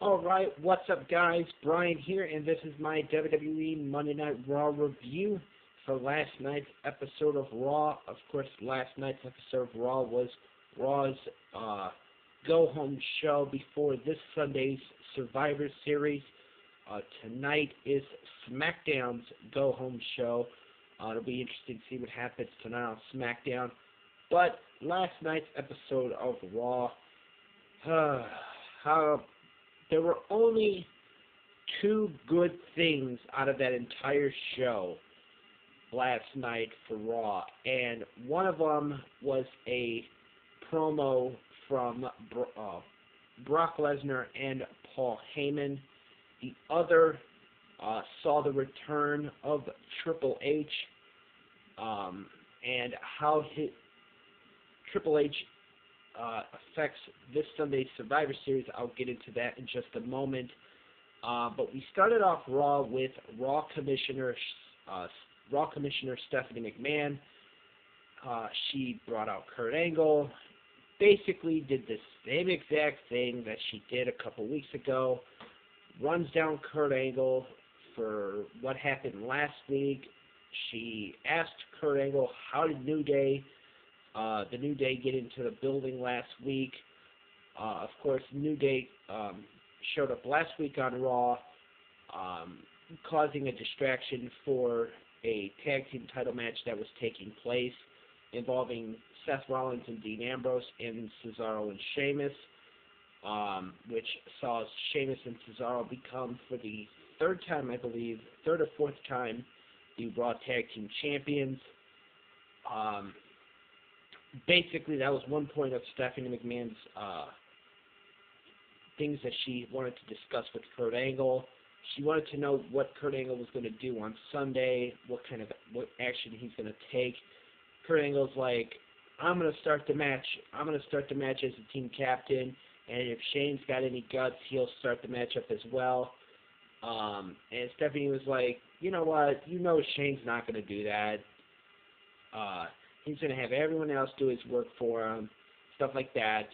Alright, what's up guys? Brian here, and this is my WWE Monday Night Raw review for last night's episode of Raw. Of course, last night's episode of Raw was Raw's go-home show before this Sunday's Survivor Series. Tonight is SmackDown's go-home show. It'll be interesting to see what happens tonight on SmackDown. But last night's episode of Raw, there were only two good things out of that entire show last night for Raw, and one of them was a promo from Brock Lesnar and Paul Heyman. The other saw the return of Triple H, and how Triple H affects this Sunday's Survivor Series. I'll get into that in just a moment. But we started off Raw with Raw Commissioner Stephanie McMahon. She brought out Kurt Angle. Basically did the same exact thing that she did a couple weeks ago. Runs down Kurt Angle for what happened last week. She asked Kurt Angle, how did the New Day get into the building last week? Of course, New Day showed up last week on Raw, causing a distraction for a tag team title match that was taking place involving Seth Rollins and Dean Ambrose and Cesaro and Sheamus, which saw Sheamus and Cesaro become, for the third or fourth time, the Raw Tag Team Champions. Basically, that was one point of Stephanie McMahon's things that she wanted to discuss with Kurt Angle. She wanted to know what Kurt Angle was going to do on Sunday, what action he's going to take. Kurt Angle's like, I'm going to start the match. I'm going to start the match as the team captain, and if Shane's got any guts, he'll start the match up as well. And Stephanie was like, you know what? You know Shane's not going to do that. He's going to have everyone else do his work for him, stuff like that.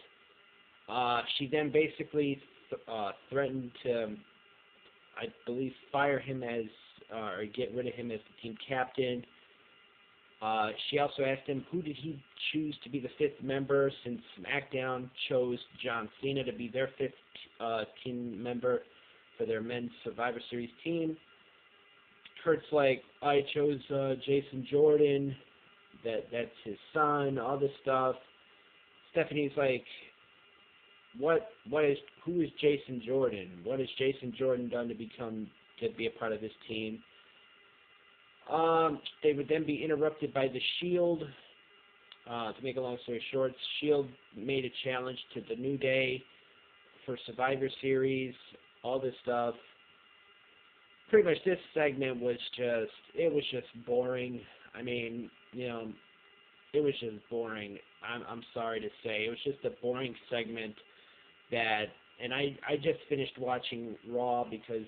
She then basically threatened to, I believe, fire him as, or get rid of him as the team captain. She also asked him, who did he choose to be the fifth member, since SmackDown chose John Cena to be their fifth team member for their men's Survivor Series team. Kurt's like, I chose Jason Jordan. That's his son, all this stuff. Stephanie's like, who is Jason Jordan? What has Jason Jordan done to be a part of this team? They would then be interrupted by the Shield. To make a long story short, Shield made a challenge to the New Day for Survivor Series, all this stuff. Pretty much this segment was just boring. I mean, it was just boring. I'm sorry to say. It was just a boring segment and I just finished watching Raw because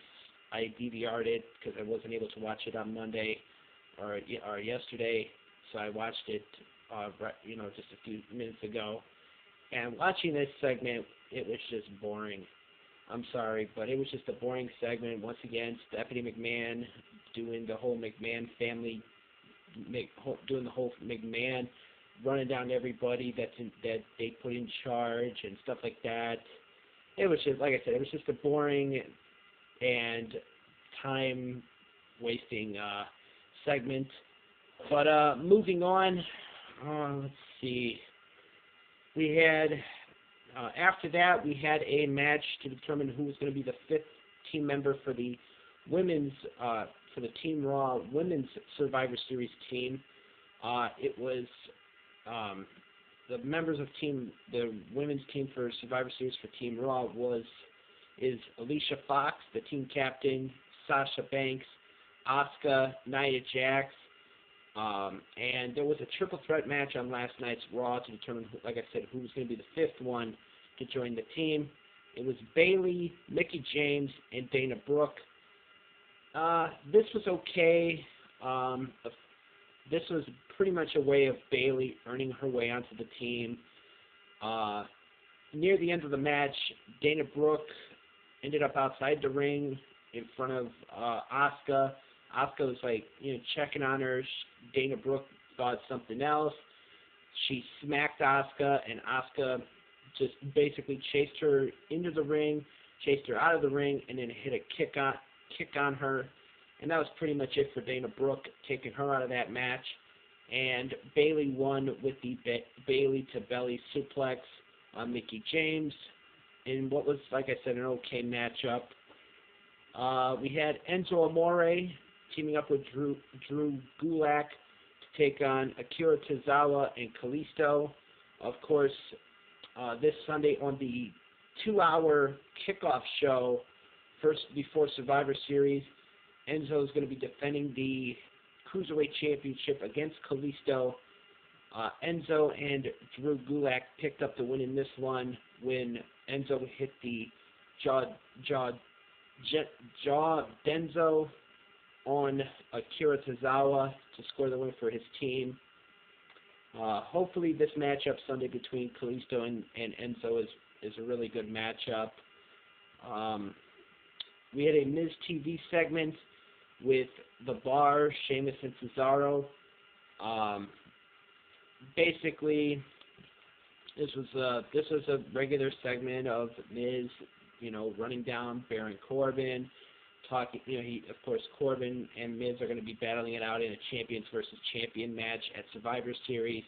I DVR'd it because I wasn't able to watch it on Monday or yesterday, so I watched it, just a few minutes ago. And watching this segment, it was just boring. I'm sorry, but it was just a boring segment. Once again, Stephanie McMahon doing the whole McMahon family, doing the whole McMahon, running down everybody that they put in charge and stuff like that. It was just, like I said, it was just a boring and time-wasting segment. But moving on, let's see. We had, after that, we had a match to determine who was going to be the fifth team member for the women's, for the Team Raw Women's Survivor Series team. It was the members of the women's team for Survivor Series for Team Raw is Alicia Fox, the team captain, Sasha Banks, Asuka, Nia Jax, and there was a triple threat match on last night's Raw to determine, like I said, who was going to be the fifth one to join the team. It was Bayley, Mickie James, and Dana Brooke. This was okay. This was pretty much a way of Bayley earning her way onto the team. Near the end of the match, Dana Brooke ended up outside the ring in front of Asuka. Asuka was like, checking on her. Dana Brooke thought something else. She smacked Asuka, and Asuka just basically chased her into the ring, chased her out of the ring, and then hit a kick on her. And that was pretty much it for Dana Brooke, taking her out of that match. And Bayley won with the Bayley to belly suplex on Mickie James in what was, like I said, an okay matchup. We had Enzo Amore teaming up with Drew Gulak to take on Akira Tozawa and Kalisto. Of course, this Sunday on the 2-hour kickoff show, first before Survivor Series, Enzo is going to be defending the Cruiserweight Championship against Kalisto. Enzo and Drew Gulak picked up the win in this one when Enzo hit the jaw Denzo on Akira Tozawa to score the win for his team. Hopefully this matchup Sunday between Kalisto and Enzo is a really good matchup. We had a Miz TV segment with The Bar, Sheamus, and Cesaro. Basically, this was a regular segment of Miz, running down Baron Corbin, talking. Of course, Corbin and Miz are going to be battling it out in a champions versus champion match at Survivor Series.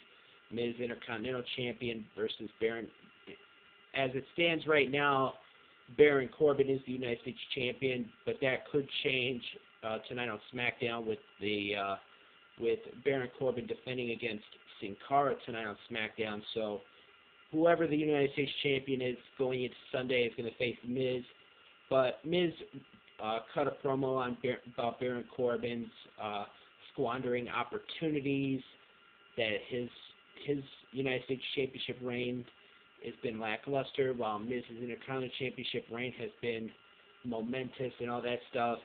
Miz Intercontinental Champion versus Baron. As it stands right now, Baron Corbin is the United States Champion, but that could change tonight on SmackDown with Baron Corbin defending against Sin Cara tonight on SmackDown. So whoever the United States Champion is going into Sunday is going to face Miz. But Miz cut a promo about Baron Corbin's squandering opportunities, that his United States Championship reign has been lackluster, while Miz's Intercontinental Championship reign has been momentous and all that stuff.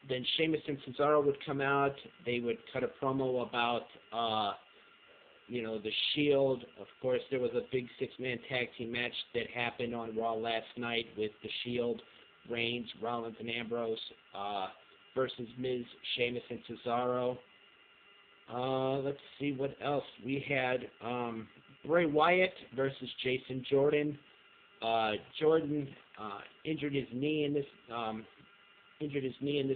Then Sheamus and Cesaro would come out. They would cut a promo about, the Shield. Of course, there was a big 6-man tag team match that happened on Raw last night with the Shield, Reigns, Rollins, and Ambrose versus Miz, Sheamus, and Cesaro. Let's see what else. We had Bray Wyatt versus Jason Jordan. Jordan injured his knee in this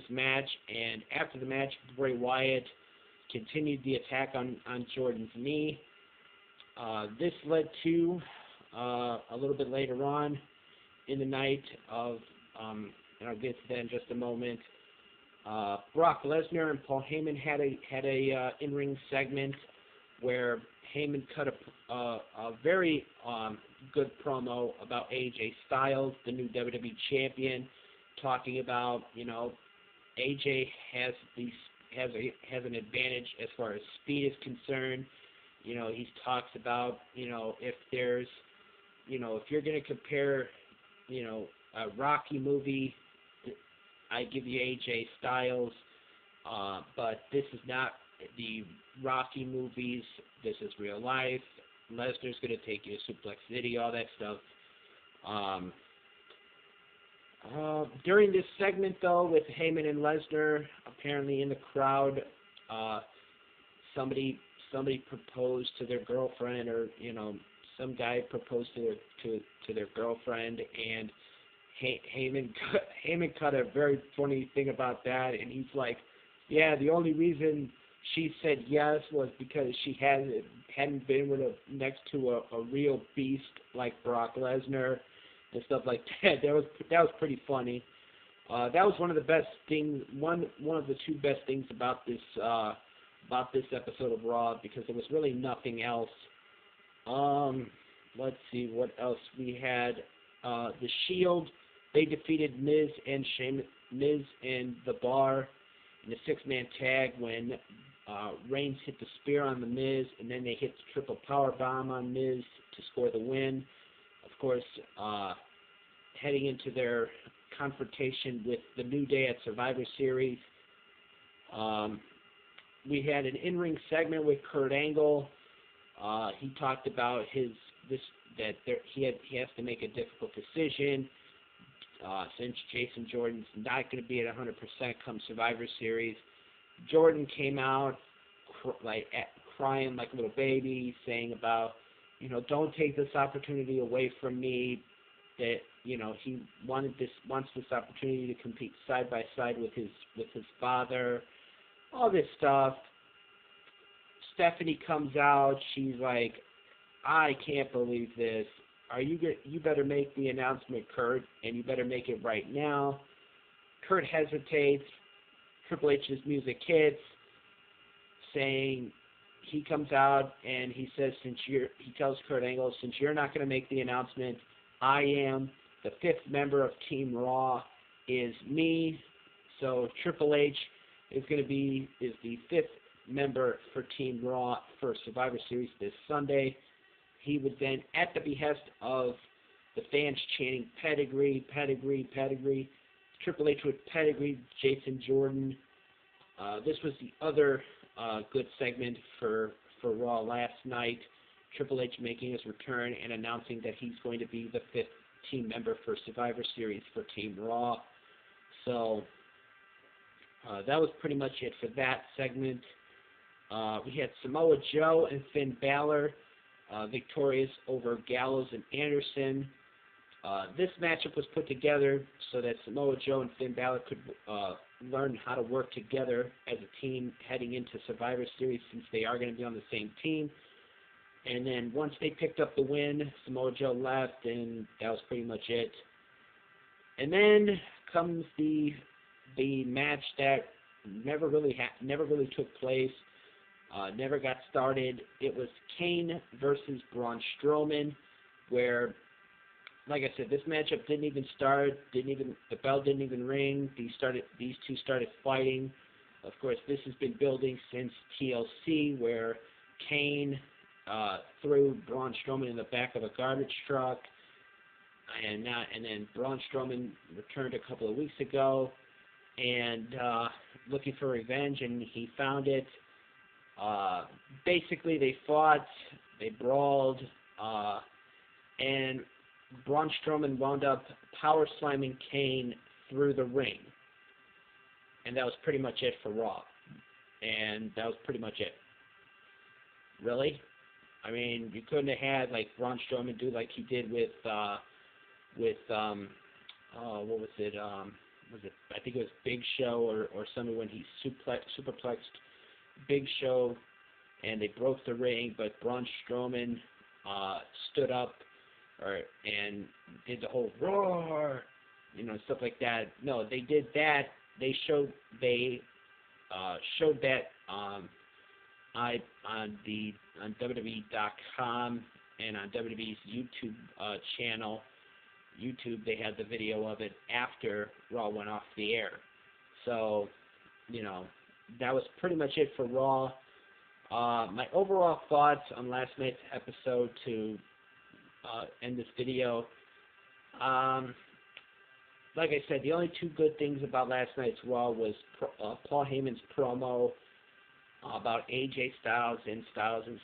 match, and after the match, Bray Wyatt continued the attack on Jordan's knee. This led to a little bit later on in the night of, and I'll get to that in just a moment. Brock Lesnar and Paul Heyman had a in-ring segment where Heyman cut a very good promo about AJ Styles, the new WWE champion, talking about AJ has an advantage as far as speed is concerned. He talks about if there's if you're going to compare a Rocky movie, I give you AJ Styles, but this is not the Rocky movies. This is real life. Lesnar's going to take you to Suplex City, all that stuff. During this segment, though, with Heyman and Lesnar, apparently in the crowd, somebody proposed to their girlfriend, or some guy proposed to their girlfriend, and Heyman cut a very funny thing about that, and he's like, yeah, the only reason she said yes was because she hadn't been next to a real beast like Brock Lesnar and stuff like that. That was pretty funny. That was one of the best things, one of the two best things about this episode of Raw, because there was really nothing else. Let's see what else we had. The Shield, they defeated Miz and The Bar in a 6-man tag when Reigns hit the spear on the Miz, and then they hit the triple power bomb on Miz to score the win. Of course, heading into their confrontation with the New Day at Survivor Series. We had an in-ring segment with Kurt Angle. He talked about his he has to make a difficult decision. Since Jason Jordan's not going to be at 100% come Survivor Series, Jordan came out crying like a little baby, saying about, don't take this opportunity away from me. That he wants this opportunity to compete side by side with his father. All this stuff. Stephanie comes out. She's like, I can't believe this. You better make the announcement, Kurt, and you better make it right now. Kurt hesitates. Triple H's music hits, saying he comes out and he says, he tells Kurt Angle, since you're not going to make the announcement, I am. The fifth member of Team Raw is me. So Triple H is the fifth member for Team Raw for Survivor Series this Sunday. He would then, at the behest of the fans chanting pedigree, pedigree, pedigree, Triple H would pedigree Jason Jordan. This was the other good segment for Raw last night. Triple H making his return and announcing that he's going to be the fifth team member for Survivor Series for Team Raw. So that was pretty much it for that segment. We had Samoa Joe and Finn Balor victorious over Gallows and Anderson. This matchup was put together so that Samoa Joe and Finn Balor could learn how to work together as a team heading into Survivor Series, since they are going to be on the same team. And then once they picked up the win, Samoa Joe left, and that was pretty much it. And then comes the match that never really took place, never got started. It was Kane versus Braun Strowman, where, like I said, this matchup didn't even start. The bell didn't even ring. These two started fighting. Of course, this has been building since TLC, where Kane threw Braun Strowman in the back of a garbage truck, and then Braun Strowman returned a couple of weeks ago, and looking for revenge, and he found it. Basically, they fought, they brawled, and Braun Strowman wound up power slamming Kane through the ring. And that was pretty much it for Raw. And that was pretty much it. Really? I mean, you couldn't have had Braun Strowman do like he did with what was it? I think it was Big Show or something, when he superplexed Big Show and they broke the ring, but Braun Strowman stood up and did the whole roar, stuff like that. No, they did that. They showed that on WWE.com and on WWE's YouTube channel. YouTube, they had the video of it after Raw went off the air. So, that was pretty much it for Raw. My overall thoughts on last night's episode to end this video. Like I said, the only two good things about last night's Raw was Paul Heyman's promo about AJ Styles and Styles'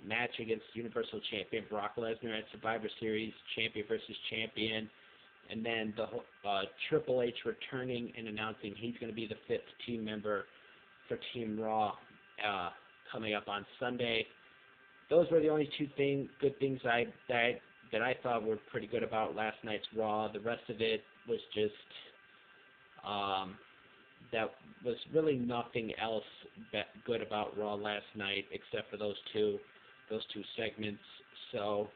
match against Universal Champion Brock Lesnar at Survivor Series, champion versus champion, and then the Triple H returning and announcing he's going to be the fifth team member for Team Raw coming up on Sunday. Those were the only two good things that I thought were pretty good about last night's Raw. The rest of it was just that was really nothing else good about Raw last night except for those two segments. So,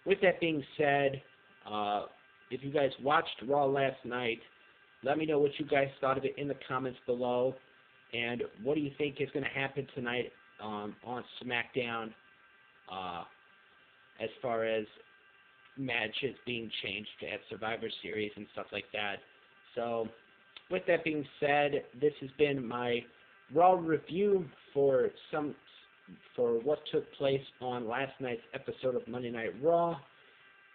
with that being said, if you guys watched Raw last night, let me know what you guys thought of it in the comments below. And what do you think is going to happen tonight on SmackDown as far as matches being changed at Survivor Series and stuff like that. So, with that being said, this has been my Raw review for what took place on last night's episode of Monday Night Raw.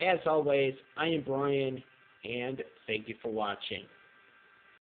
As always, I am Brian, and thank you for watching.